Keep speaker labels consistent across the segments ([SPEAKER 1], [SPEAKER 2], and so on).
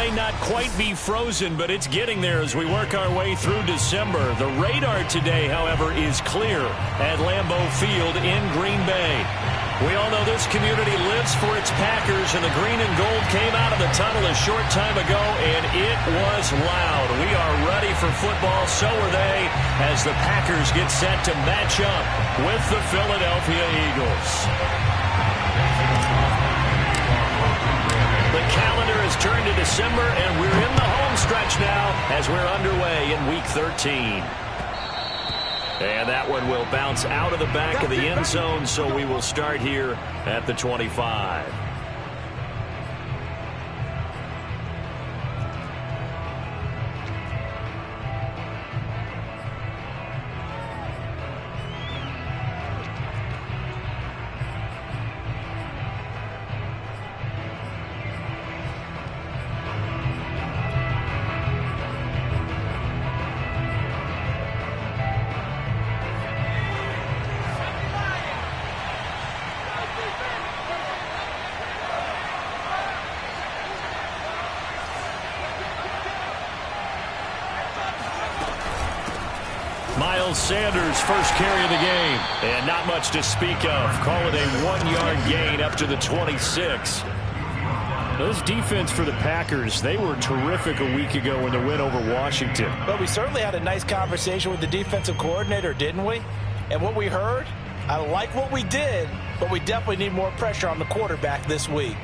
[SPEAKER 1] may not quite be frozen, but it's getting there as we work our way through December. The radar today, however, is clear at Lambeau Field in Green Bay. We all know this community lives for its Packers, and the green and gold came out of the tunnel a short time ago, and it was loud. We are ready for football, so are they, as the Packers get set to match up with the Philadelphia Eagles. The calendar has turned to December, and we're in the home stretch now as we're underway in Week 13. And that one will bounce out of the back of the end zone, so we will start here at the 25. Miles Sanders' first carry of the game. And not much to speak of. Call it a 1-yard gain up to the 26. Those defense for the Packers, they were terrific a week ago in the win over Washington.
[SPEAKER 2] But we certainly had a nice conversation with the defensive coordinator, didn't we? And what we heard, I like what we did, but we definitely need more pressure on the quarterback this week.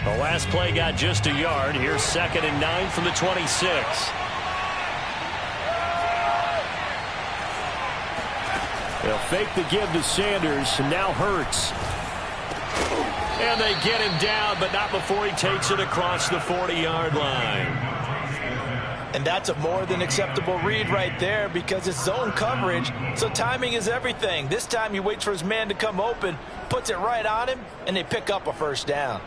[SPEAKER 1] The last play got just a yard. Here's 2nd and 9 from the 26. They'll fake the give to Sanders, and now Hurts. And they get him down, but not before he takes it across the 40-yard line.
[SPEAKER 2] And that's a more than acceptable read right there because it's zone coverage, so timing is everything. This time he waits for his man to come open, puts it right on him, and they pick up a first down.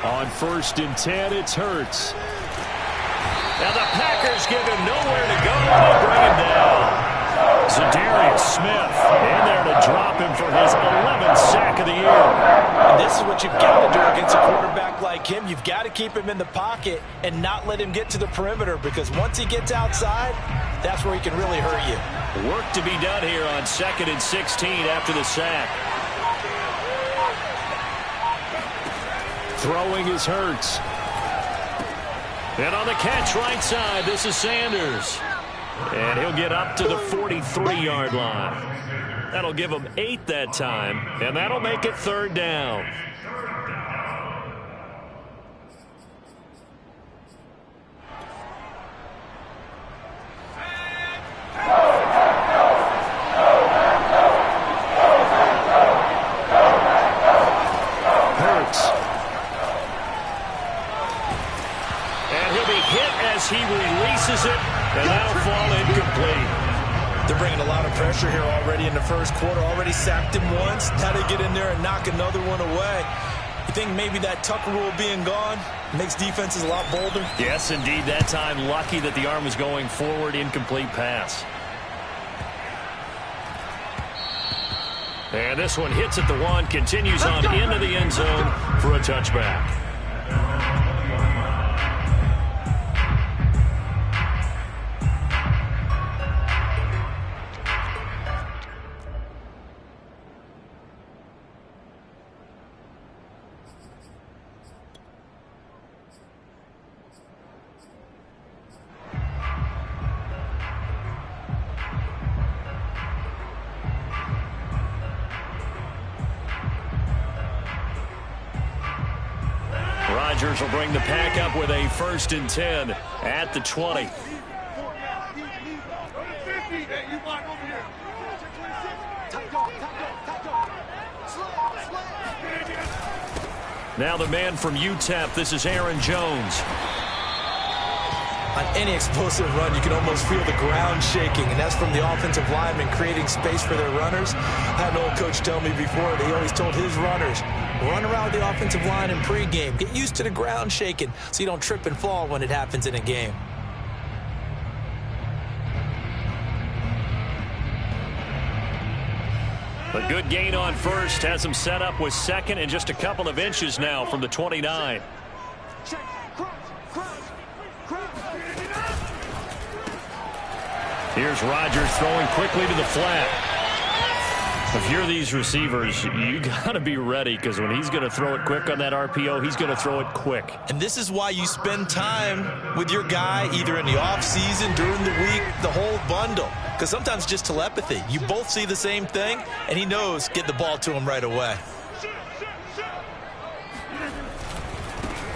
[SPEAKER 1] On 1st and 10, it's Hurts. Now the Packers give him nowhere to go, and they bring him down. Zadarius Smith in there to drop him for his 11th sack of the year.
[SPEAKER 2] And this is what you've got to do against a quarterback like him. You've got to keep him in the pocket and not let him get to the perimeter, because once he gets outside, that's where he can really hurt you.
[SPEAKER 1] Work to be done here on 2nd and 16 after the sack. Throwing is Hurts. And on the catch right side, this is Sanders. And he'll get up to the 43-yard line. That'll give him 8 that time, and that'll make it 3rd down. He releases it, and that'll fall incomplete.
[SPEAKER 2] They're bringing a lot of pressure here already in the first quarter. Already sacked him once. Had to get in there and knock another one away. You think maybe that Tucker rule being gone makes defenses a lot bolder?
[SPEAKER 1] Yes, indeed. That time, lucky that the arm was going forward. Incomplete pass. And this one hits at the 1, continues on into the end zone for a touchback. Rodgers will bring the pack up with a 1st and 10 at the 20. Now the man from UTEP, this is Aaron Jones.
[SPEAKER 2] On any explosive run, you can almost feel the ground shaking, and that's from the offensive linemen creating space for their runners. I had an old coach tell me before, he always told his runners, run around the offensive line in pregame. Get used to the ground shaking so you don't trip and fall when it happens in a game.
[SPEAKER 1] A good gain on first has him set up with second and just a couple of inches now from the 29. Here's Rodgers throwing quickly to the flat. If you're these receivers, you got to be ready, because when he's going to throw it quick on that RPO, he's going to throw it quick.
[SPEAKER 2] And this is why you spend time with your guy either in the offseason, during the week, the whole bundle. Because sometimes just telepathy. You both see the same thing, and he knows get the ball to him right away.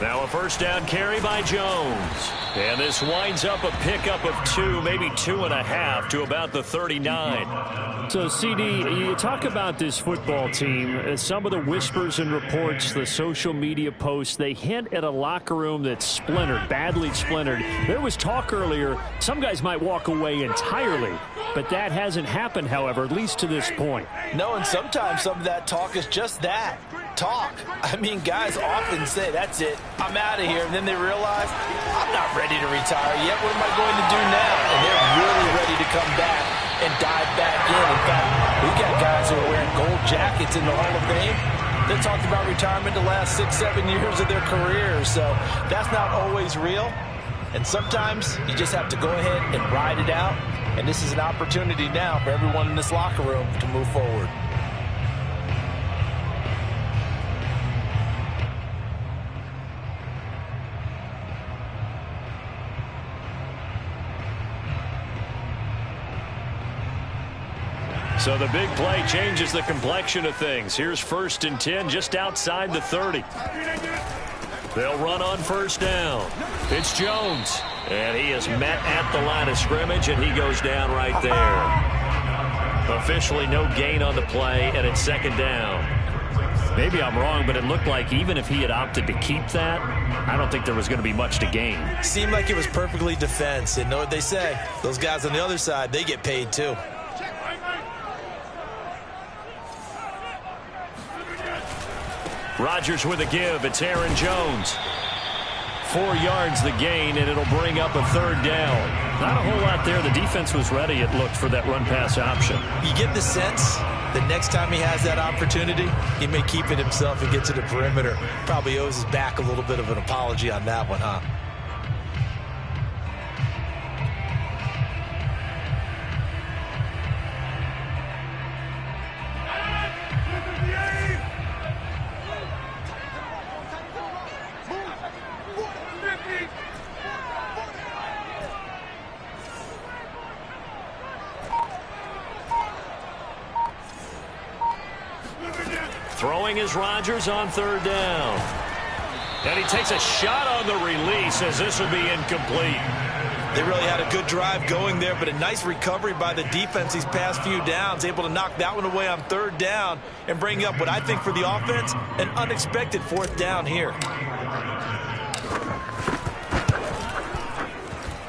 [SPEAKER 1] Now a first down carry by Jones. And this winds up a pickup of 2, maybe 2.5 to about the 39.
[SPEAKER 3] So, CD, you talk about this football team. Some of the whispers and reports, the social media posts, they hint at a locker room that's splintered, badly splintered. There was talk earlier, some guys might walk away entirely. But that hasn't happened, however, at least to this point.
[SPEAKER 2] No, and sometimes some of that talk is just that. Talk. I mean, guys often say, that's it, I'm out of here. And then they realize, I'm not ready to retire yet. What am I going to do now? And they're really ready to come back and dive back in. In fact, we've got guys who are wearing gold jackets in the Hall of Fame. They're talking about retirement the last 6, 7 years of their careers. So that's not always real. And sometimes you just have to go ahead and ride it out. And this is an opportunity now for everyone in this locker room to move forward.
[SPEAKER 1] So the big play changes the complexion of things. Here's 1st and 10 just outside the 30. They'll run on first down. It's Jones. And he is met at the line of scrimmage, and he goes down right there. Officially no gain on the play, and it's 2nd down. Maybe I'm wrong, but it looked like even if he had opted to keep that, I don't think there was going to be much to gain.
[SPEAKER 2] Seemed like it was perfectly defense. And know what they say? Those guys on the other side, they get paid too.
[SPEAKER 1] Rodgers with a give. It's Aaron Jones. 4 yards the gain, and it'll bring up a 3rd down. Not a whole lot there. The defense was ready, it looked, for that run-pass option.
[SPEAKER 2] You get the sense that next time he has that opportunity, he may keep it himself and get to the perimeter. Probably owes his back a little bit of an apology on that one, huh?
[SPEAKER 1] Throwing is Rodgers on 3rd down. And he takes a shot on the release as this will be incomplete.
[SPEAKER 2] They really had a good drive going there, but a nice recovery by the defense these past few downs, able to knock that one away on 3rd down and bring up what I think for the offense, an unexpected 4th down here.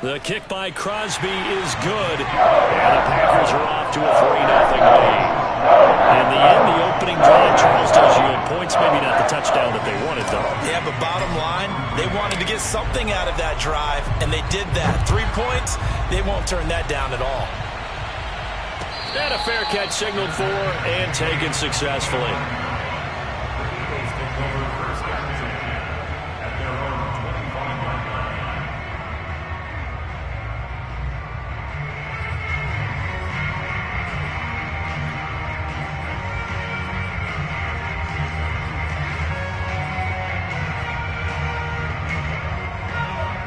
[SPEAKER 1] The kick by Crosby is good. And the Packers are off to a 3-0 lead. In the end, the opening drive, Charles, does yield points. Maybe not the touchdown that they wanted, though.
[SPEAKER 2] Yeah, but bottom line, they wanted to get something out of that drive, and they did that. 3 points, they won't turn that down at all.
[SPEAKER 1] And a fair catch signaled for and taken successfully.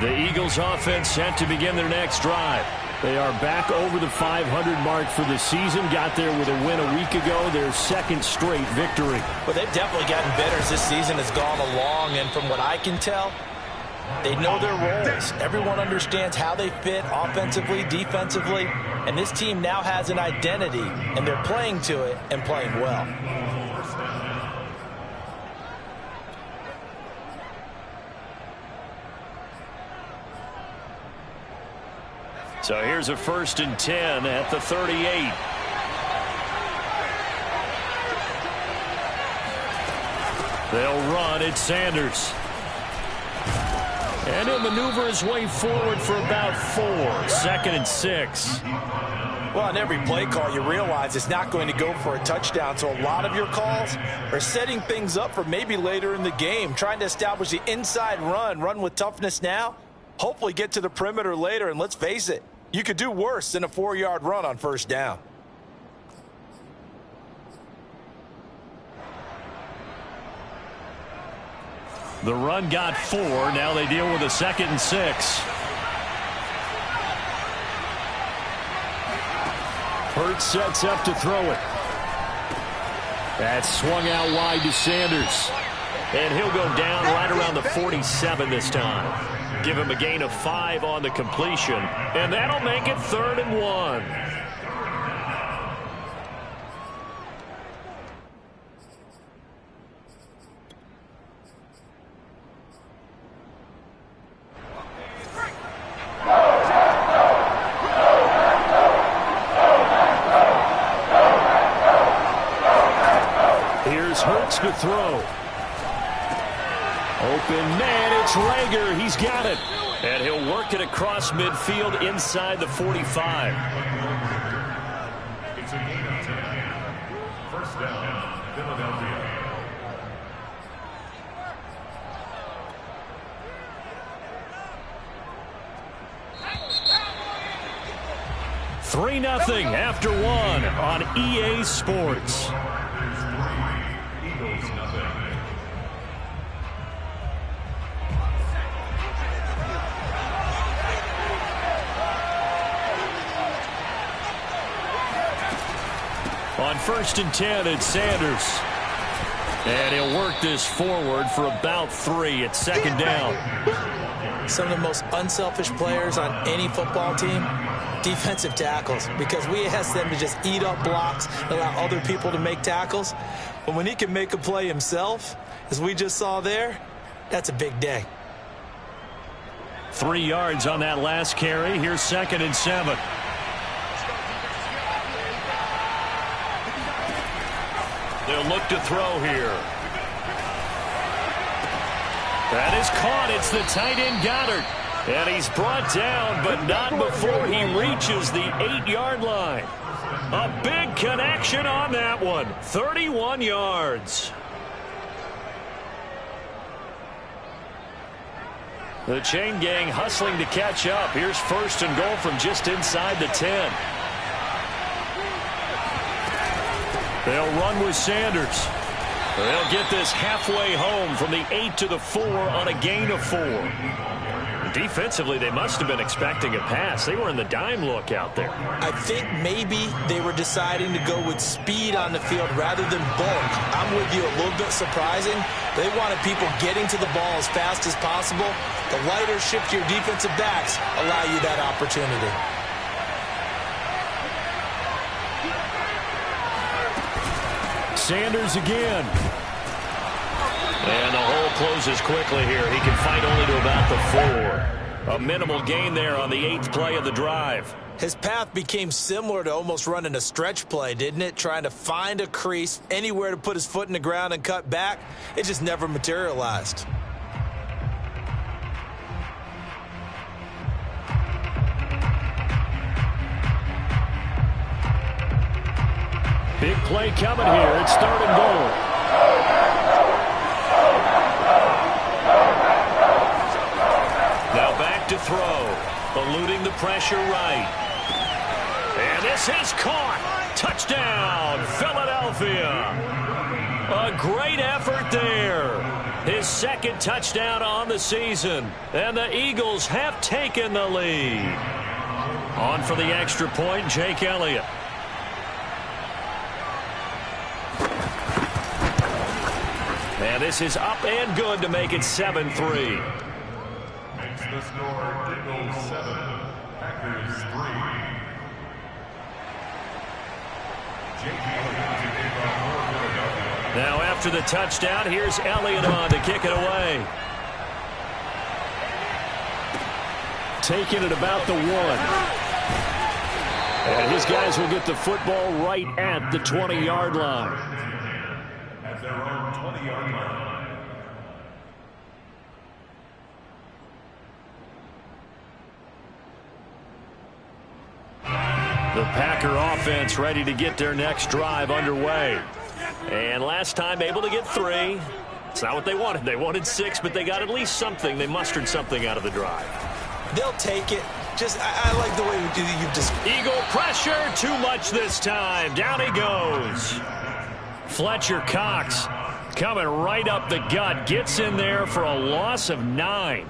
[SPEAKER 1] The Eagles offense set to begin their next drive.
[SPEAKER 3] They are back over the 500 mark for the season. Got there with a win a week ago. Their 2nd straight victory.
[SPEAKER 2] Well, they've definitely gotten better as this season has gone along. And from what I can tell, they know their roles. Everyone understands how they fit offensively, defensively. And this team now has an identity. And they're playing to it and playing well.
[SPEAKER 1] So here's a 1st and 10 at the 38. They'll run it. Sanders. And he'll maneuver his way forward for about 4. 2nd and 6.
[SPEAKER 2] Well, on every play call, you realize it's not going to go for a touchdown. So a lot of your calls are setting things up for maybe later in the game, trying to establish the inside run with toughness now, hopefully get to the perimeter later. And let's face it, you could do worse than a 4-yard run on 1st down.
[SPEAKER 1] The run got 4. Now they deal with a 2nd and 6. Hurts sets up to throw it. That's swung out wide to Sanders. And he'll go down right around the 47 this time. Give him a gain of 5 on the completion. And that'll make it 3rd and 1. Hurts to throw. Open man, it's Rager. He's got it. And he'll work it across midfield inside the 45. It's a gain of 10. 1st down, Philadelphia. 3-0 after 1 on EA Sports. On 1st and 10, it's Sanders. And he'll work this forward for about 3 at 2nd down.
[SPEAKER 2] Some of the most unselfish players on any football team, defensive tackles, because we ask them to just eat up blocks, allow other people to make tackles. But when he can make a play himself, as we just saw there, that's a big day.
[SPEAKER 1] 3 yards on that last carry. Here's 2nd and 7. They'll look to throw here. That is caught. It's the tight end Goddard. And he's brought down, but not before he reaches the 8-yard line. A big connection on that one. 31 yards. The chain gang hustling to catch up. Here's 1st and goal from just inside the 10. They'll run with Sanders. They'll get this halfway home from the 8 to the 4 on a gain of 4. Defensively, they must have been expecting a pass. They were in the dime look out there.
[SPEAKER 2] I think maybe they were deciding to go with speed on the field rather than bulk. I'm with you, a little bit surprising. They wanted people getting to the ball as fast as possible. The lighter shift your defensive backs allow you that opportunity.
[SPEAKER 1] Sanders again. And the hole closes quickly here. He can fight only to about the 4. A minimal gain there on the 8th play of the drive.
[SPEAKER 2] His path became similar to almost running a stretch play, didn't it? Trying to find a crease, anywhere to put his foot in the ground and cut back. It just never materialized.
[SPEAKER 1] Big play coming here. It's 3rd and goal. Now back to throw. Eluding the pressure right. And this is caught. Touchdown, Philadelphia. A great effort there. His 2nd touchdown on the season. And the Eagles have taken the lead. On for the extra point, Jake Elliott. And this is up and good to make it 7-3. Makes the score Eagles 7, Packers 3. Now after the touchdown, here's Elliott on to kick it away. Taking it about the 1.
[SPEAKER 3] these guys will get the football right at the 20-yard line.
[SPEAKER 4] At their own 20-yard line.
[SPEAKER 1] The Packer offense ready to get their next drive underway. And last time able to get 3. It's not what they wanted. They wanted 6, but they got at least something. They mustered something out of the drive.
[SPEAKER 2] They'll take it. I like the way you just...
[SPEAKER 1] Eagle pressure, too much this time. Down he goes. Fletcher Cox coming right up the gut. Gets in there for a loss of 9.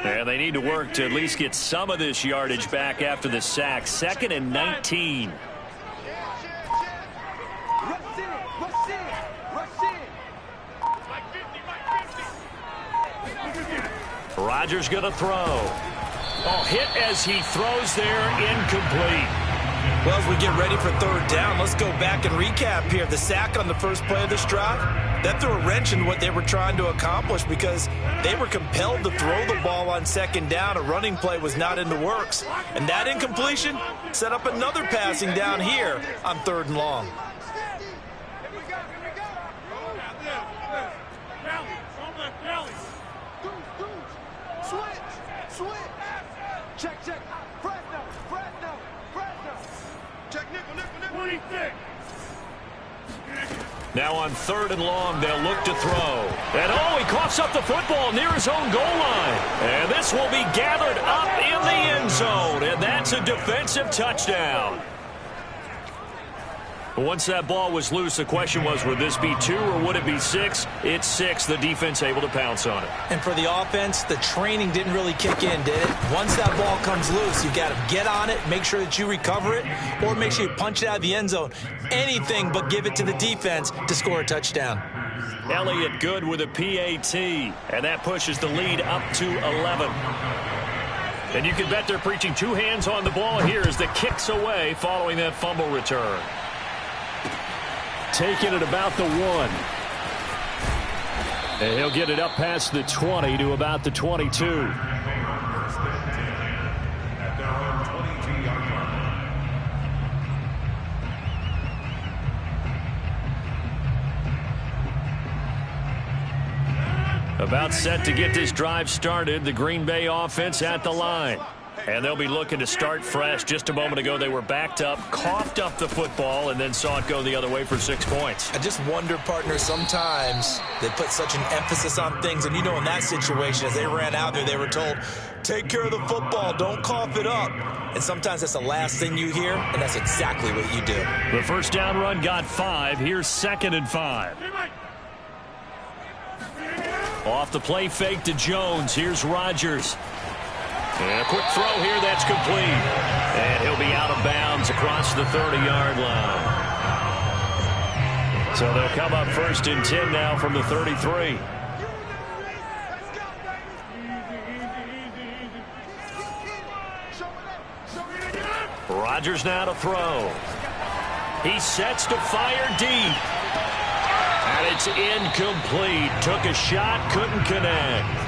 [SPEAKER 1] And they need to work to at least get some of this yardage back after the sack. 2nd and 19. Rodgers going to throw. Oh, hit as he throws there, incomplete.
[SPEAKER 2] Well, as we get ready for 3rd down, let's go back and recap here. The sack on the first play of this drive, that threw a wrench in what they were trying to accomplish because they were compelled to throw the ball on 2nd down. A running play was not in the works. And that incompletion set up another passing down here on 3rd and long.
[SPEAKER 1] Now on 3rd and long, they'll look to throw. And oh, he coughs up the football near his own goal line. And this will be gathered up in the end zone. And that's a defensive touchdown. Once that ball was loose, the question was, would this be 2 or would it be 6? It's 6. The defense able to pounce on it.
[SPEAKER 2] And for the offense, the training didn't really kick in, did it? Once that ball comes loose, you got to get on it, make sure that you recover it, or make sure you punch it out of the end zone. Anything but give it to the defense to score a touchdown.
[SPEAKER 1] Elliott good with a PAT, and that pushes the lead up to 11. And you can bet they're preaching 2 hands on the ball here as the kicks away following that fumble return.
[SPEAKER 3] Taking it about the 1. And he'll get it up past the 20 to about the 22.
[SPEAKER 4] At their own 22-yard line.
[SPEAKER 1] About set to get this drive started. The Green Bay offense at the line. And they'll be looking to start fresh. Just a moment ago, they were backed up, coughed up the football, and then saw it go the other way for 6 points.
[SPEAKER 2] I just wonder, partner, sometimes they put such an emphasis on things. And, you know, in that situation, as they ran out there, they were told, take care of the football, don't cough it up. And sometimes that's the last thing you hear, and that's exactly what you do.
[SPEAKER 1] The first down run got 5. Here's 2nd and 5. Off the play fake to Jones. Here's Rodgers. And a quick throw here, that's complete. And he'll be out of bounds across the 30-yard line. So they'll come up 1st and 10 now from the 33. Rodgers now to throw. He sets to fire deep. And it's incomplete. Took a shot, couldn't connect.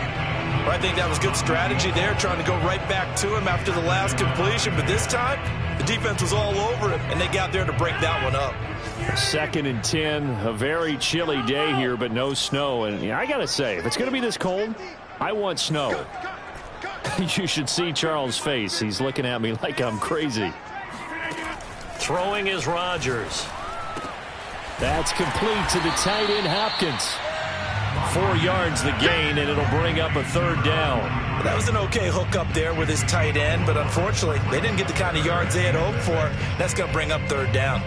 [SPEAKER 2] I think that was good strategy there, trying to go right back to him after the last completion. But this time, the defense was all over him, and they got there to break that one up.
[SPEAKER 3] 2nd and 10, a very chilly day here, but no snow. And I got to say, if it's going to be this cold, I want snow. You should see Charles' face. He's looking at me like I'm crazy.
[SPEAKER 1] Throwing is Rodgers.
[SPEAKER 3] That's complete to the tight end, Hopkins.
[SPEAKER 1] 4 yards the gain, and it'll bring up a 3rd down.
[SPEAKER 2] That was an okay hook up there with his tight end, but unfortunately, they didn't get the kind of yards they had hoped for. That's going to bring up 3rd down.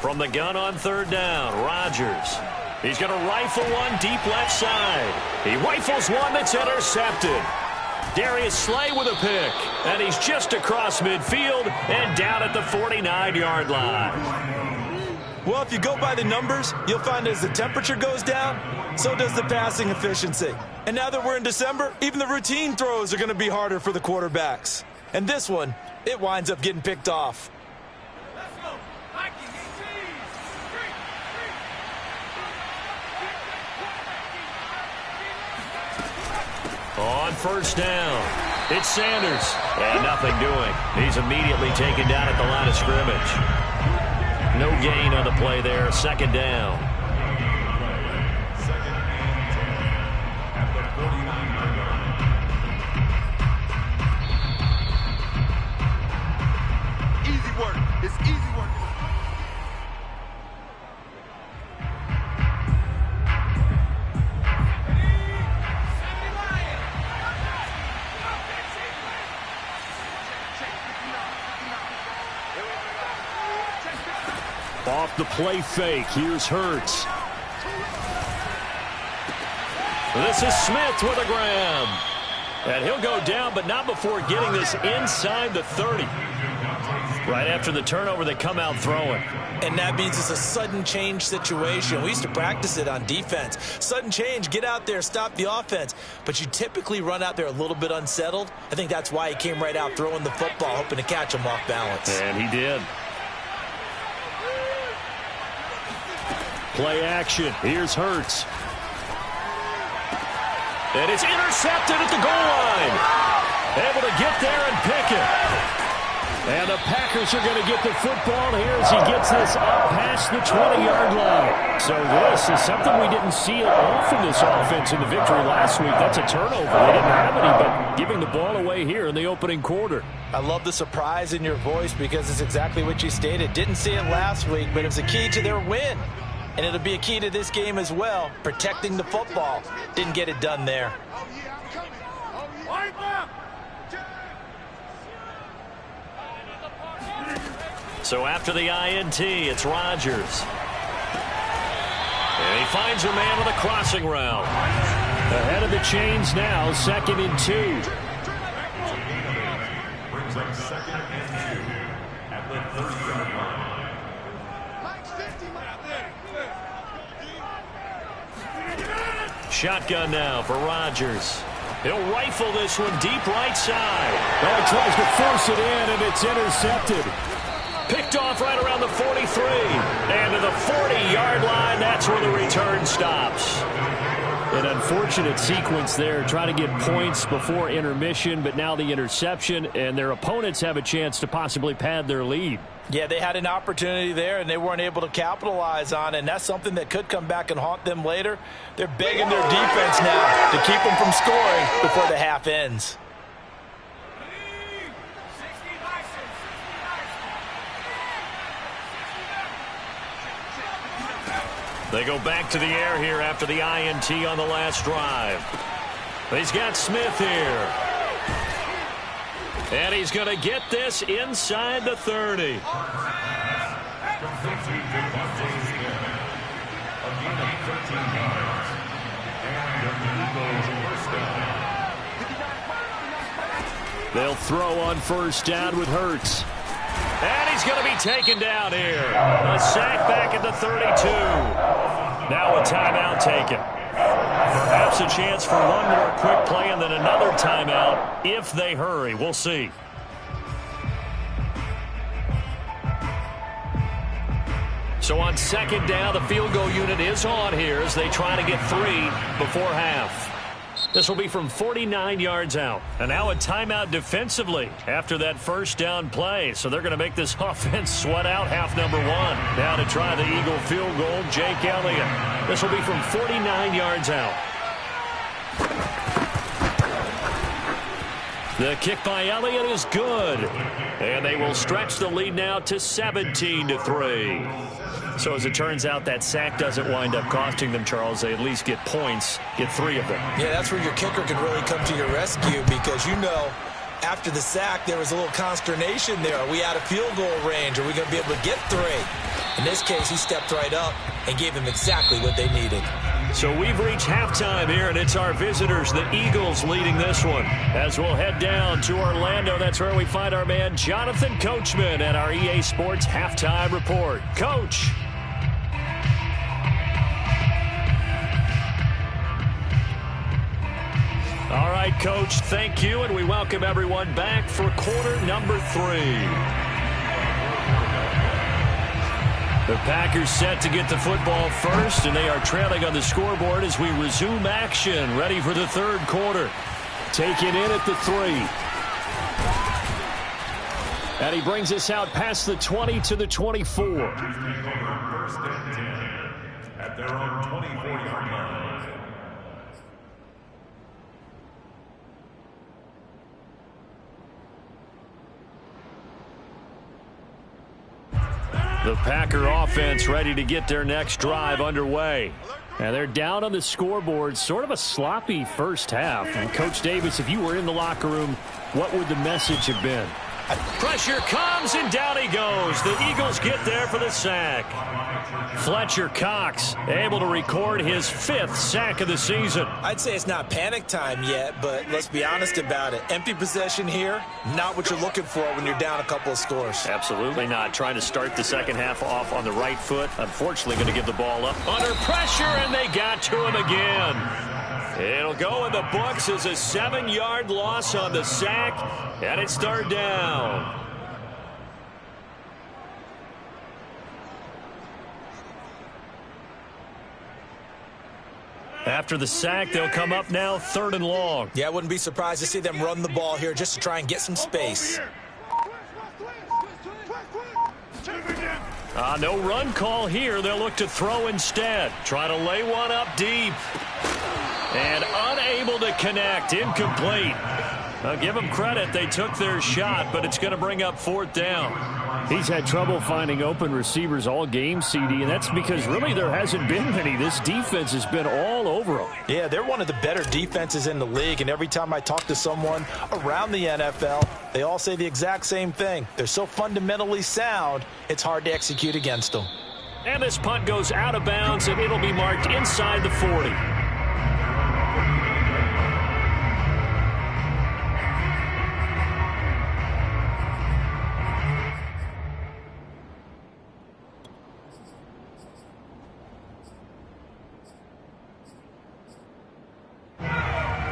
[SPEAKER 1] From the gun on 3rd down, Rodgers. He's going to rifle one deep left side. He rifles one that's intercepted. Darius Slay with a pick, and he's just across midfield and down at the 49-yard line.
[SPEAKER 2] Well, if you go by the numbers, you'll find as the temperature goes down, so does the passing efficiency. And now that we're in December, even the routine throws are going to be harder for the quarterbacks. And this one, it winds up getting picked off.
[SPEAKER 1] On first down, it's Sanders. And nothing doing. He's immediately taken down at the line of scrimmage. No gain on the play there. Second down.
[SPEAKER 4] Second and 10 at the 49-yard line.
[SPEAKER 5] Easy work. It's easy work.
[SPEAKER 3] Off the play fake, here's Hurts.
[SPEAKER 1] This is Smith with a grab. And he'll go down, but not before getting this inside the 30. Right after the turnover, they come out throwing.
[SPEAKER 2] And that means it's a sudden change situation. We used to practice it on defense. Sudden change, get out there, stop the offense. But you typically run out there a little bit unsettled. I think that's why he came right out throwing the football, hoping to catch him off balance.
[SPEAKER 3] And he did. Play action. Here's Hurts.
[SPEAKER 1] And it's intercepted at the goal line. Able to get there and pick it.
[SPEAKER 3] And the Packers are going to get the football here as he gets this up past the 20-yard line. So this is something we didn't see off from this offense in the victory last week. That's a turnover. They didn't have any, but giving the ball away here in the opening quarter.
[SPEAKER 2] I love the surprise in your voice because it's exactly what you stated. Didn't see it last week, but it was a key to their win. And it'll be a key to this game as well, protecting the football. Didn't get it done there.
[SPEAKER 1] So after the INT, it's Rodgers. And he finds a man with a crossing route.
[SPEAKER 3] Ahead of the chains now, 2nd and 2.
[SPEAKER 4] Brings up 2nd and 2 at the 30-yard line.
[SPEAKER 1] Shotgun now for Rodgers. He'll rifle this one deep right side.
[SPEAKER 3] Oh, he tries to force it in, and it's intercepted.
[SPEAKER 1] Picked off right around the 43. And to the 40-yard line, that's where the return stops.
[SPEAKER 3] An unfortunate sequence there, trying to get points before intermission, but now the interception, and their opponents have a chance to possibly pad their lead.
[SPEAKER 2] Yeah, they had an opportunity there, and they weren't able to capitalize on it, and that's something that could come back and haunt them later. They're begging their defense now to keep them from scoring before the half ends.
[SPEAKER 1] They go back to the air here after the INT on the last drive. He's got Smith here. And he's going to get this inside the 30.
[SPEAKER 3] They'll throw on first down with Hurts.
[SPEAKER 1] And he's going to be taken down here. A sack back at the 32. Now a timeout taken. Perhaps a chance for one more quick play and then another timeout if they hurry. We'll see. So on second down, the field goal unit is on here as they try to get 3 before half. This will be from 49 yards out. And now a timeout defensively after that first down play. So they're going to make this offense sweat out half number 1. Now to try the Eagle field goal, Jake Elliott. This will be from 49 yards out. The kick by Elliott is good. And they will stretch the lead now to 17-3. So as it turns out, that sack doesn't wind up costing them, Charles. They at least get points, get 3 of them.
[SPEAKER 2] Yeah, that's where your kicker can really come to your rescue because, you know, after the sack, there was a little consternation there. Are we out of field goal range? Are we going to be able to get 3? In this case, he stepped right up and gave them exactly what they needed.
[SPEAKER 1] So we've reached halftime here, and it's our visitors, the Eagles, leading this one. As we'll head down to Orlando, that's where we find our man Jonathan Coachman at our EA Sports Halftime Report. Coach. All right, Coach, thank you, and we welcome everyone back for quarter number 3. The Packers set to get the football first, and they are trailing on the scoreboard as we resume action, ready for the third quarter.
[SPEAKER 3] Taken in at the 3. And he brings us out past the 20 to the 24.
[SPEAKER 4] First and 10 at their own 24-yard line.
[SPEAKER 3] The Packer offense ready to get their next drive underway. And they're down on the scoreboard. Sort of a sloppy first half. And Coach Davis, if you were in the locker room, what would the message have been?
[SPEAKER 1] Pressure comes, and down he goes. The Eagles get there for the sack. Fletcher Cox able to record his 5th sack of the season.
[SPEAKER 2] I'd say it's not panic time yet, but let's be honest about it. Empty possession here, not what you're looking for when you're down a couple of scores.
[SPEAKER 1] Absolutely not. Trying to start the second half off on the right foot. Unfortunately, going to give the ball up. Under pressure, and they got to him again. It'll go in the books as a 7-yard loss on the sack, and it's 3rd down. After the sack, they'll come up now 3rd and long.
[SPEAKER 2] Yeah, I wouldn't be surprised to see them run the ball here just to try and get some space.
[SPEAKER 1] No run call here. They'll look to throw instead. Try to lay one up deep. And unable to connect. Incomplete. I'll give them credit. They took their shot, but it's going to bring up 4th down.
[SPEAKER 3] He's had trouble finding open receivers all game, CD, and that's because really there hasn't been many. This defense has been all over them.
[SPEAKER 2] Yeah, they're one of the better defenses in the league, and every time I talk to someone around the NFL, they all say the exact same thing. They're so fundamentally sound, it's hard to execute against them.
[SPEAKER 1] And this punt goes out of bounds, and it'll be marked inside the 40.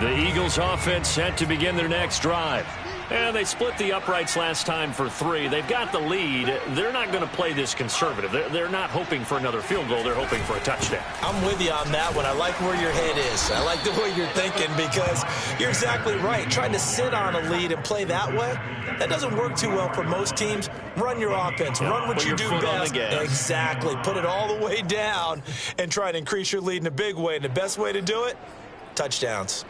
[SPEAKER 1] The Eagles offense set to begin their next drive. And they split the uprights last time for 3. They've got the lead. They're not going to play this conservative. They're not hoping for another field goal. They're hoping for a touchdown.
[SPEAKER 2] I'm with you on that one. I like where your head is. I like the way you're thinking because you're exactly right. Trying to sit on a lead and play that way, that doesn't work too well for most teams. Run your offense. Run what you do best. Exactly. Put it all the way down and try to increase your lead in a big way. And the best way to do it, touchdowns.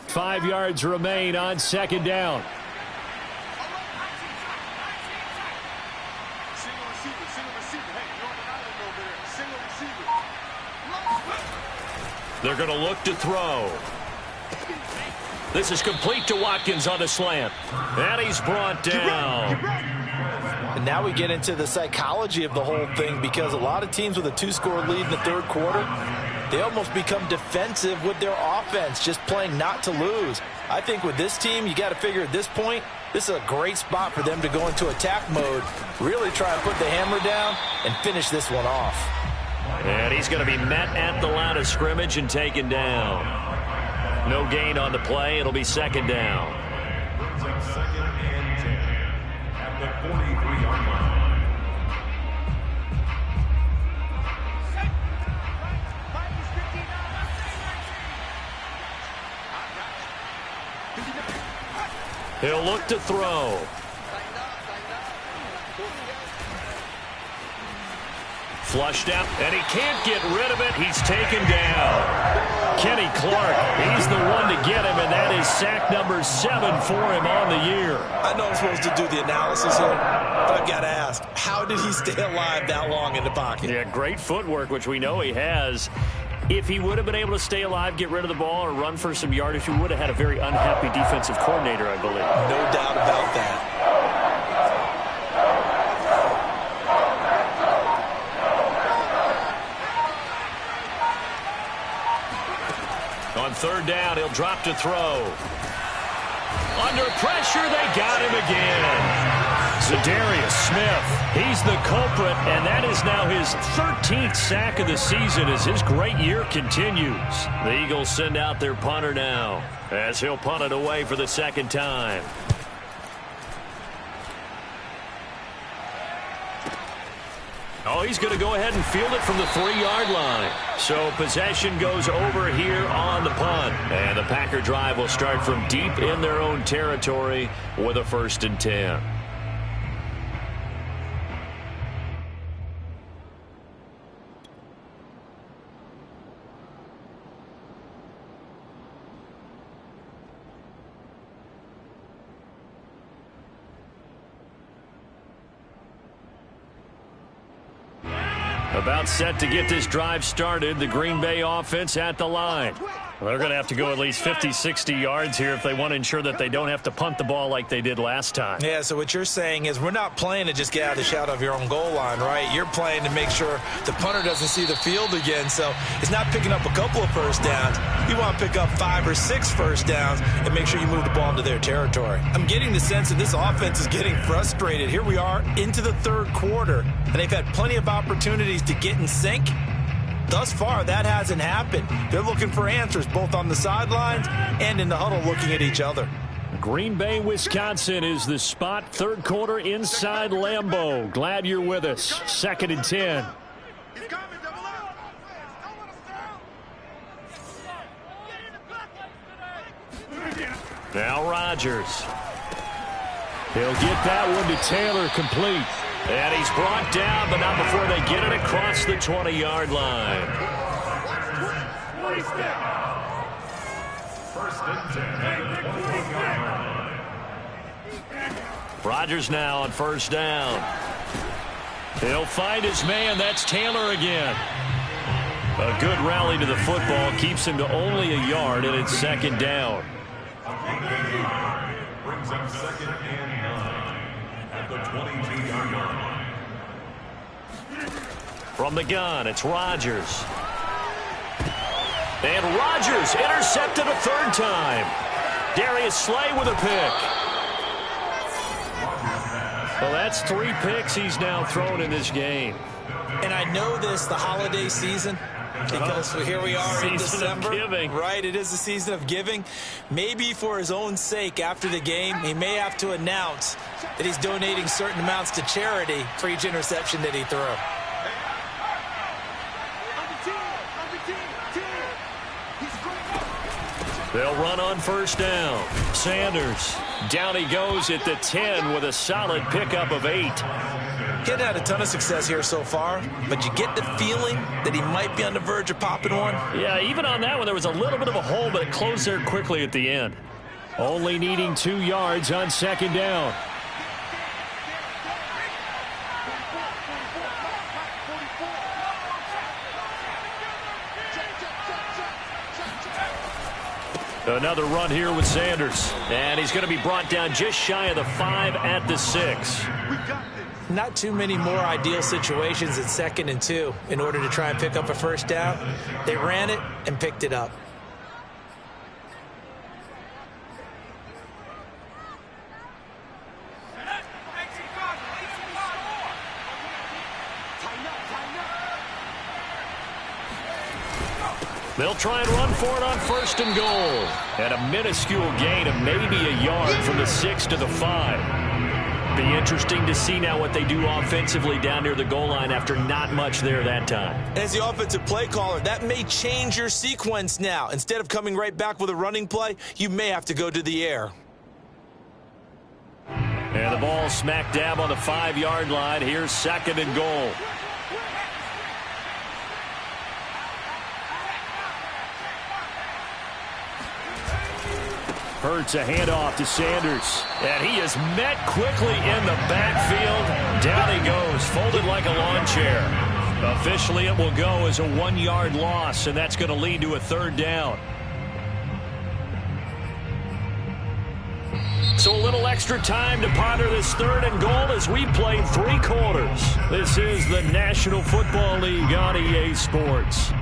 [SPEAKER 3] Five yards remain on 2nd down.
[SPEAKER 1] They're going to look to throw. This is complete to Watkins on the slant. And he's brought down.
[SPEAKER 2] And now we get into the psychology of the whole thing because a lot of teams with a 2-score lead in the 3rd quarter, they almost become defensive with their offense, just playing not to lose. I think with this team, you got to figure at this point, this is a great spot for them to go into attack mode, really try and put the hammer down and finish this one off.
[SPEAKER 1] And he's going to be met at the line of scrimmage and taken down. No gain on the play. It'll be 2nd down.
[SPEAKER 4] 2nd and 10 at the 43-yard line.
[SPEAKER 1] He'll look to throw. Flushed out, and he can't get rid of it. He's taken down. Kenny Clark, he's the one to get him, and that is sack number 7 for him on the year.
[SPEAKER 2] I know I'm supposed to do the analysis here, but I've got to ask, how did he stay alive that long in the pocket?
[SPEAKER 1] Yeah, great footwork, which we know he has. If he would have been able to stay alive, get rid of the ball, or run for some yardage, he would have had a very unhappy defensive coordinator, I believe.
[SPEAKER 2] No doubt about that.
[SPEAKER 1] On 3rd down, he'll drop to throw. Under pressure, they got him again. Za'Darius Smith, he's the culprit, and that is now his 13th sack of the season as his great year continues. The Eagles send out their punter now as he'll punt it away for the second time. Oh, he's going to go ahead and field it from the 3-yard line. So possession goes over here on the punt. And the Packer drive will start from deep in their own territory with a 1st and 10. About set to get this drive started. The Green Bay offense at the line. Well, they're going to have to go at least 50, 60 yards here if they want to ensure that they don't have to punt the ball like they did last time.
[SPEAKER 2] Yeah, so what you're saying is we're not playing to just get out of the shadow of your own goal line, right? You're playing to make sure the punter doesn't see the field again. So it's not picking up a couple of first downs. You want to pick up 5 or 6 first downs and make sure you move the ball into their territory. I'm getting the sense that this offense is getting frustrated. Here we are into the 3rd quarter, and they've had plenty of opportunities to get in sync. Thus far, that hasn't happened. They're looking for answers both on the sidelines and in the huddle looking at each other.
[SPEAKER 3] Green Bay, Wisconsin is the spot. 3rd quarter inside Lambeau. Glad you're with us. 2nd and 10. Now Rodgers. He'll get that one to Taylor, complete. And he's brought down, but not before they get it across the 20-yard line.
[SPEAKER 4] 1st and 10.
[SPEAKER 1] Rodgers now on 1st down. He'll find his man. That's Taylor again. A good rally to the football keeps him to only a yard, and it's 2nd down.
[SPEAKER 4] Brings up 2nd and 9 at the 22-yard line.
[SPEAKER 1] From the gun, it's Rodgers. And Rodgers intercepted a 3rd time. Darius Slay with a pick. Well, that's 3 picks he's now thrown in this game.
[SPEAKER 2] And I know this, the holiday season, because here we are in December. Right, it is the season of giving. Maybe for his own sake after the game, he may have to announce that he's donating certain amounts to charity for each interception that he threw.
[SPEAKER 1] They'll run on 1st down. Sanders, down he goes at the 10 with a solid pickup of 8.
[SPEAKER 2] He hadn't had a ton of success here so far, but you get the feeling that he might be on the verge of popping one.
[SPEAKER 1] Yeah, even on that one, there was a little bit of a hole, but it closed there quickly at the end. Only needing 2 yards on 2nd down. Another run here with Sanders. And he's going to be brought down just shy of the 5 at the 6.
[SPEAKER 2] Not too many more ideal situations at 2nd and 2 in order to try and pick up a 1st down. They ran it and picked it up.
[SPEAKER 1] They'll try and run for it on 1st and goal. And a minuscule gain of maybe a yard from the 6 to the 5. Be interesting to see now what they do offensively down near the goal line after not much there that time.
[SPEAKER 2] As the offensive play caller, that may change your sequence now. Instead of coming right back with a running play, you may have to go to the air.
[SPEAKER 1] And the ball smack dab on the 5-yard line. Here's 2nd and goal. Hurts a handoff to Sanders. And he is met quickly in the backfield. Down he goes, folded like a lawn chair. Officially, it will go as a 1-yard loss, and that's going to lead to a 3rd down. So a little extra time to ponder this 3rd and goal as we played 3 quarters. This is the National Football League on EA Sports.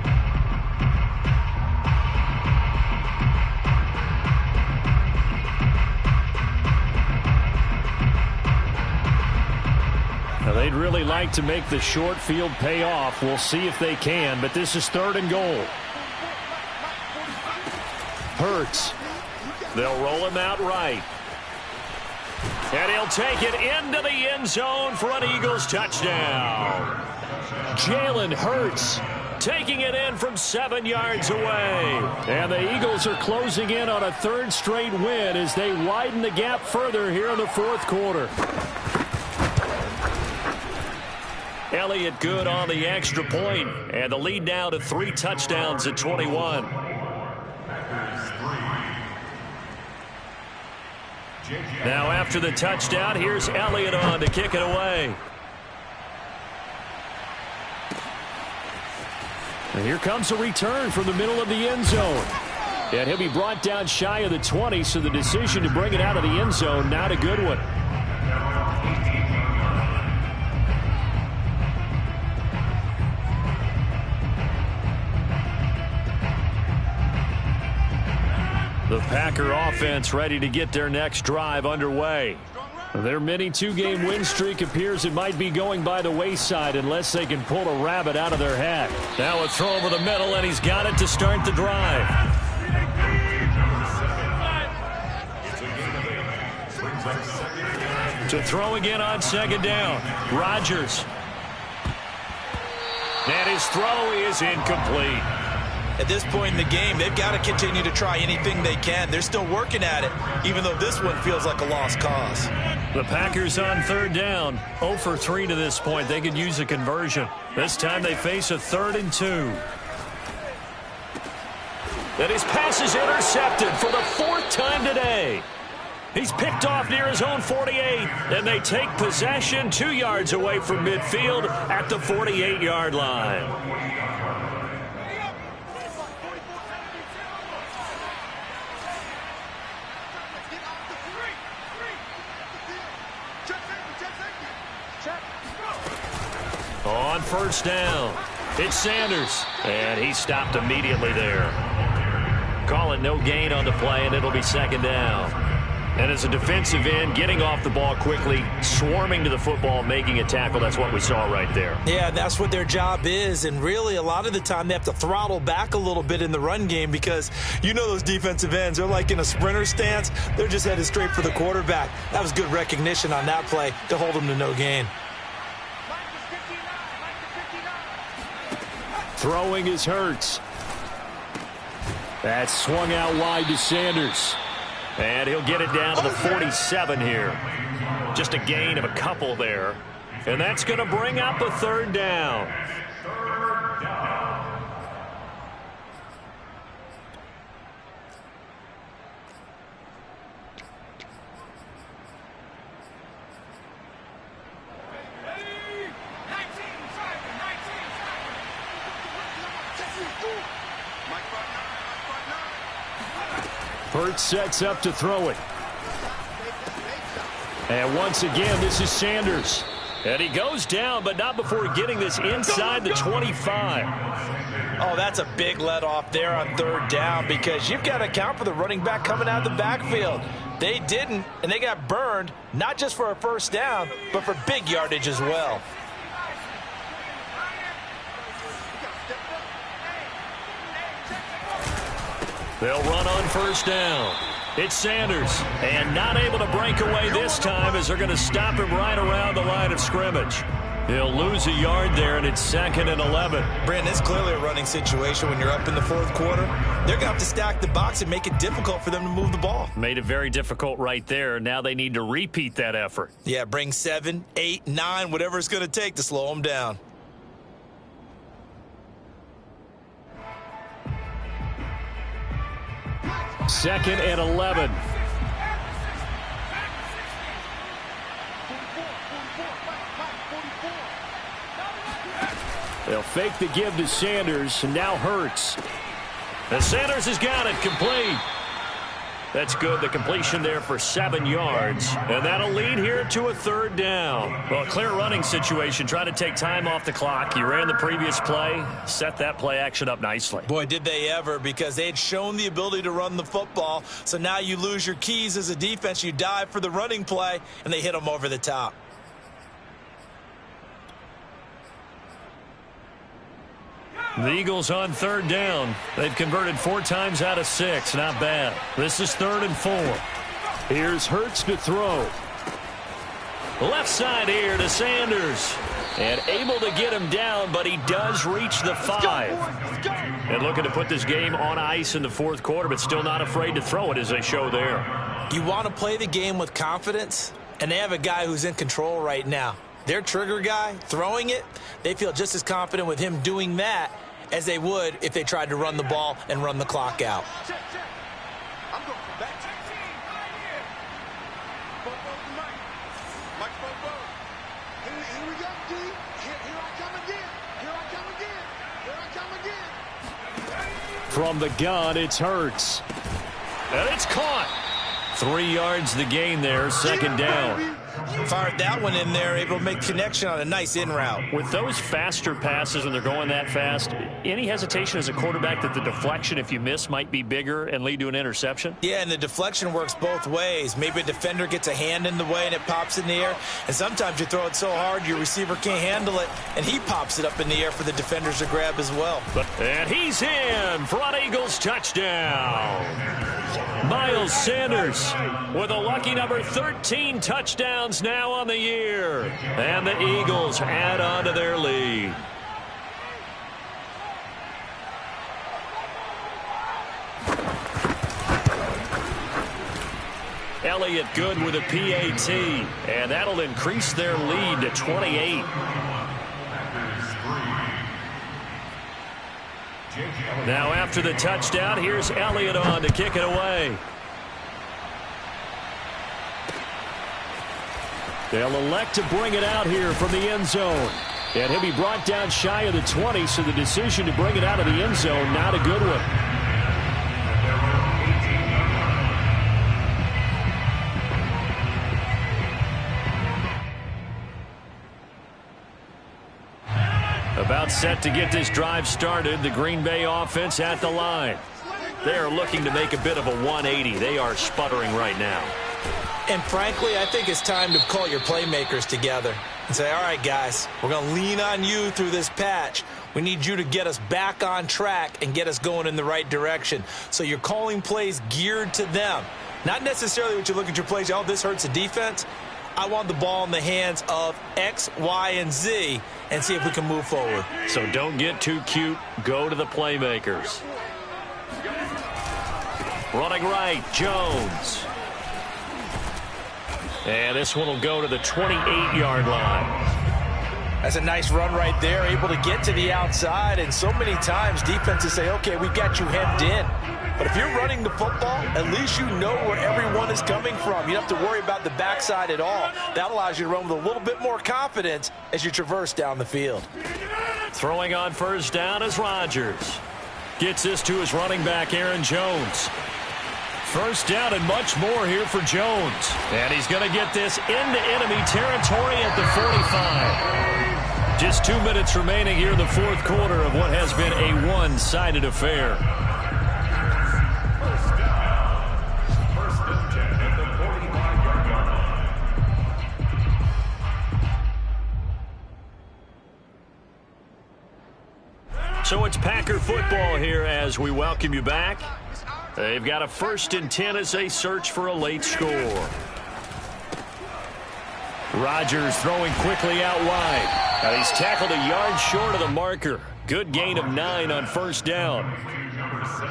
[SPEAKER 3] They'd really like to make the short field pay off. We'll see if they can, but this is 3rd and goal. Hurts. They'll roll him out right. And he'll take it into the end zone for an Eagles touchdown. Jalen Hurts taking it in from 7 yards away. And the Eagles are closing in on a 3rd straight win as they widen the gap further here in the 4th quarter. Elliott good on the extra point, and the lead now to 3 touchdowns at 21. Now after the touchdown, here's Elliott on to kick it away. And here comes a return from the middle of the end zone. And he'll be brought down shy of the 20, so the decision to bring it out of the end zone, not a good one. The Packer offense ready to get their next drive underway. Their mini 2-game win streak appears it might be going by the wayside unless they can pull a rabbit out of their hat. Now a throw over the middle, and he's got it to start the drive. To throw again on 2nd down. Rodgers. And his throw is incomplete.
[SPEAKER 2] At this point in the game, they've got to continue to try anything they can. They're still working at it, even though this one feels like a lost cause.
[SPEAKER 3] The Packers on 3rd down. 0 for 3 to this point. They could use a conversion. This time they face a 3rd and 2. And his pass is intercepted for the 4th time today. He's picked off near his own 48, and they take possession 2 yards away from midfield at the 48-yard line. On 1st down, it's Sanders, and he stopped immediately there. Call it no gain on the play, and it'll be 2nd down. And as a defensive end, getting off the ball quickly, swarming to the football, making a tackle, that's what we saw right there.
[SPEAKER 2] Yeah, that's what their job is, and really a lot of the time they have to throttle back a little bit in the run game because you know those defensive ends, they're like in a sprinter stance. They're just headed straight for the quarterback. That was good recognition on that play to hold them to no gain.
[SPEAKER 3] Throwing is Hurts. That's swung out wide to Sanders. And he'll get it down to the 47 here. Just a gain of a couple there. And that's going to bring up a 3rd down. Hurts sets up to throw it. And once again, this is Sanders. And he goes down, but not before getting this inside the 25.
[SPEAKER 2] Oh, that's a big let off there on 3rd down because you've got to account for the running back coming out of the backfield. They didn't, and they got burned, not just for a 1st down, but for big yardage as well.
[SPEAKER 3] They'll run on 1st down. It's Sanders, and not able to break away this time as they're going to stop him right around the line of scrimmage. He'll lose a yard there, and it's 2nd and 11.
[SPEAKER 2] Brandon, it's clearly a running situation when you're up in the 4th quarter. They're going to have to stack the box and make it difficult for them to move the ball.
[SPEAKER 3] Made it very difficult right there. Now they need to repeat that effort.
[SPEAKER 2] Yeah, bring 7, 8, 9, whatever it's going to take to slow them down.
[SPEAKER 3] Second and 11. They'll fake the give to Sanders, and now Hurts. And Sanders has got it complete. That's good. The completion there for 7 yards. And that'll lead here to a 3rd down. Well, a clear running situation. Try to take time off the clock. You ran the previous play. Set that play action up nicely.
[SPEAKER 2] Boy, did they ever, because they had shown the ability to run the football. So now you lose your keys as a defense. You dive for the running play, and they hit them over the top.
[SPEAKER 1] The Eagles on third down. They've converted 4 times out of 6. Not bad. This is 3rd and 4.
[SPEAKER 3] Here's Hurts to throw.
[SPEAKER 1] Left side here to Sanders. And able to get him down, but he does reach the 5. And looking to put this game on ice in the 4th quarter, but still not afraid to throw it as they show there.
[SPEAKER 2] You want to play the game with confidence, and they have a guy who's in control right now. Their trigger guy, throwing it, they feel just as confident with him doing that as they would if they tried to run the ball and run the clock out.
[SPEAKER 3] From the gun, it's Hurts.
[SPEAKER 1] And it's caught. 3 yards the gain there, 2nd down.
[SPEAKER 2] Fired that one in there, able to make connection on a nice in route.
[SPEAKER 3] With those faster passes and they're going that fast, any hesitation as a quarterback that the deflection, if you miss, might be bigger and lead to an interception?
[SPEAKER 2] Yeah, and the deflection works both ways. Maybe a defender gets a hand in the way and it pops in the air. And sometimes you throw it so hard your receiver can't handle it, and he pops it up in the air for the defenders to grab as well.
[SPEAKER 1] And he's in for an Eagles touchdown. Miles Sanders with a lucky number 13 touchdowns now on the year. And the Eagles add on to their lead. Elliott good with a PAT. And that'll increase their lead to 28. Now after the touchdown, here's Elliott on to kick it away.
[SPEAKER 3] They'll elect to bring it out here from the end zone. And he'll be brought down shy of the 20, so the decision to bring it out of the end zone, not a good one.
[SPEAKER 1] About set to get this drive started, the Green Bay offense at the line. They are looking to make a bit of a 180. They are sputtering right now.
[SPEAKER 2] And frankly, I think it's time to call your playmakers together and say, all right, guys, we're going to lean on you through this patch. We need you to get us back on track and get us going in the right direction. So you're calling plays geared to them. Not necessarily what you look at your plays, oh, this hurts the defense. I want the ball in the hands of X, Y, and Z and see if we can move forward.
[SPEAKER 1] So don't get too cute. Go to the playmakers. Running right, Jones. And this one will go to the 28-yard line.
[SPEAKER 2] That's a nice run right there, able to get to the outside. And so many times defenses say, okay, we've got you hemmed in. But if you're running the football, at least you know where everyone is coming from. You don't have to worry about the backside at all. That allows you to run with a little bit more confidence as you traverse down the field.
[SPEAKER 1] Throwing on first down is Rodgers. Gets this to his running back, Aaron Jones. First down and much more here for Jones. And he's going to get this into enemy territory at the 45. Just 2 minutes remaining here in the 4th quarter of what has been a one-sided affair.
[SPEAKER 4] First and 10 at the 45-yard line.
[SPEAKER 1] So it's Packer football here as we welcome you back. They've got a 1st and 10 as they search for a late score. Rodgers throwing quickly out wide. Now he's tackled a yard short of the marker. Good gain of 9 on first down.
[SPEAKER 4] Number 7.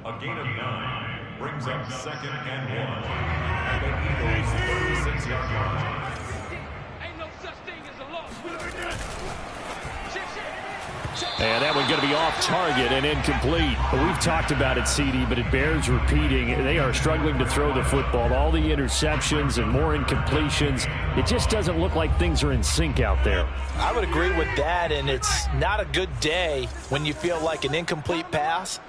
[SPEAKER 4] A gain of 9 brings up 2nd and 1 at the Eagles' 36-yard line.
[SPEAKER 5] Ain't no such thing as a loss.
[SPEAKER 3] And that one going to be off target and incomplete. We've talked about it, CD, but it bears repeating. They are struggling to throw the football. All the interceptions and more incompletions. It just doesn't look like things are in sync out there.
[SPEAKER 2] I would agree with that, and it's not a good day when you feel like an incomplete pass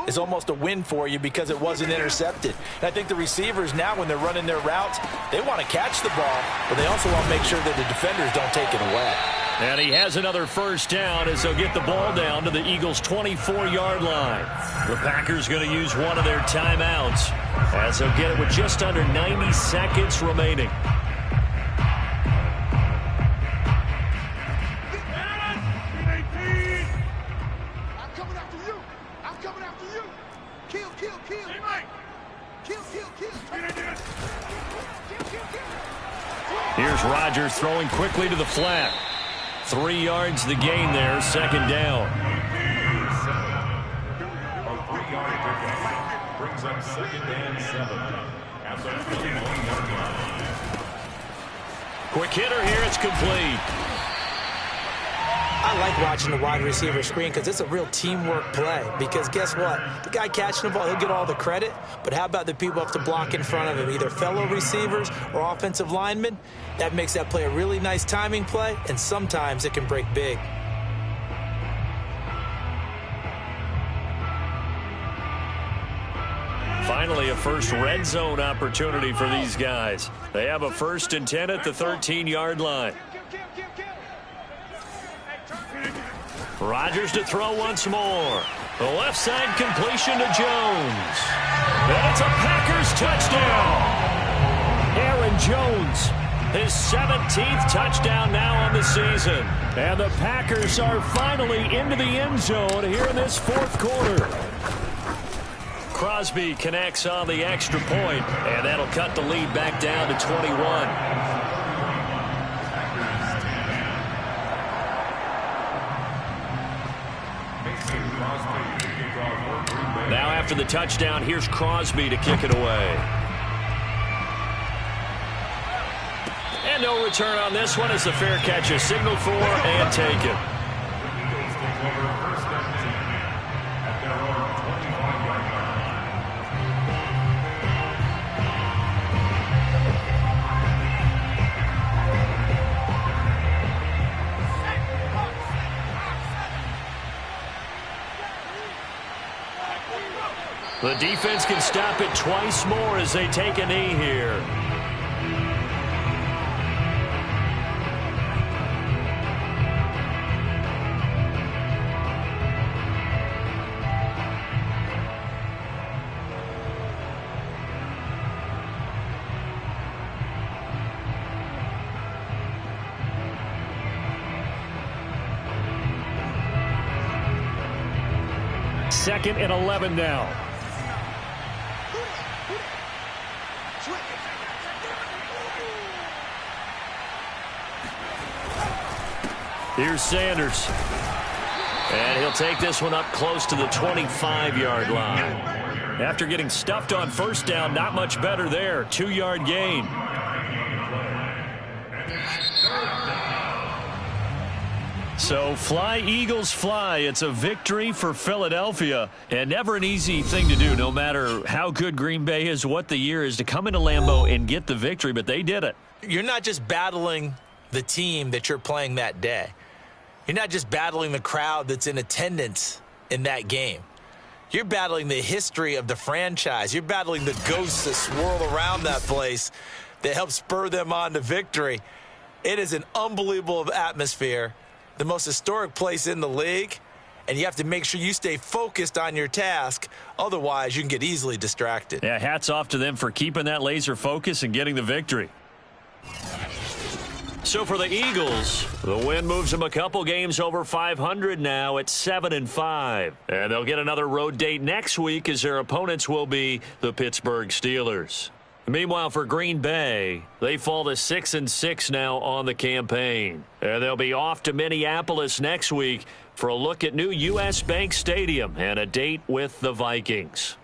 [SPEAKER 2] is almost a win for you because it wasn't intercepted. And I think the receivers now, when they're running their routes, they want to catch the ball, but they also want to make sure that the defenders don't take it away.
[SPEAKER 1] And he has another first down as they'll get the ball down to the Eagles' 24-yard line. The Packers going to use one of their timeouts as they'll get it with just under 90 seconds remaining. Here's Rodgers throwing quickly to the flat. 3 yards the gain there, second down.
[SPEAKER 4] A 3-yard pickup brings up second and 7 at the 21-yard line.
[SPEAKER 1] Quick hitter here, it's complete.
[SPEAKER 2] I like watching the wide receiver screen because it's a real teamwork play. Because guess what? The guy catching the ball, he'll get all the credit. But how about the people up to block in front of him, either fellow receivers or offensive linemen? That makes that play a really nice timing play, and sometimes it can break big.
[SPEAKER 1] Finally, a first red zone opportunity for these guys. They have a 1st and 10 at the 13-yard line. Rodgers to throw once more. The left side completion to Jones. And it's a Packers touchdown. Aaron Jones, his 17th touchdown now on the season. And the Packers are finally into the end zone here in this 4th quarter. Crosby connects on the extra point, and that'll cut the lead back down to 21. Now after the touchdown, here's Crosby to kick it away. And no return on this one as the fair catch is signaled for and taken. The defense can stop it twice more as they take a knee here. Second and 11 now. Here's Sanders. And he'll take this one up close to the 25-yard line. After getting stuffed on first down, not much better there. 2-yard gain. So fly, Eagles, fly. It's a victory for Philadelphia. And never an easy thing to do, no matter how good Green Bay is, what the year is, to come into Lambeau and get the victory. But they did it.
[SPEAKER 2] You're not just battling the team that you're playing that day. You're not just battling the crowd that's in attendance in that game. You're battling the history of the franchise. You're battling the ghosts that swirl around that place that help spur them on to victory. It is an unbelievable atmosphere, the most historic place in the league, and you have to make sure you stay focused on your task. Otherwise, you can get easily distracted.
[SPEAKER 1] Yeah, hats off to them for keeping that laser focus and getting the victory. So for the Eagles, the win moves them a couple games over 500 now at 7-5. And they'll get another road date next week as their opponents will be the Pittsburgh Steelers. Meanwhile, for Green Bay, they fall to 6-6 now on the campaign. And they'll be off to Minneapolis next week for a look at new U.S. Bank Stadium and a date with the Vikings.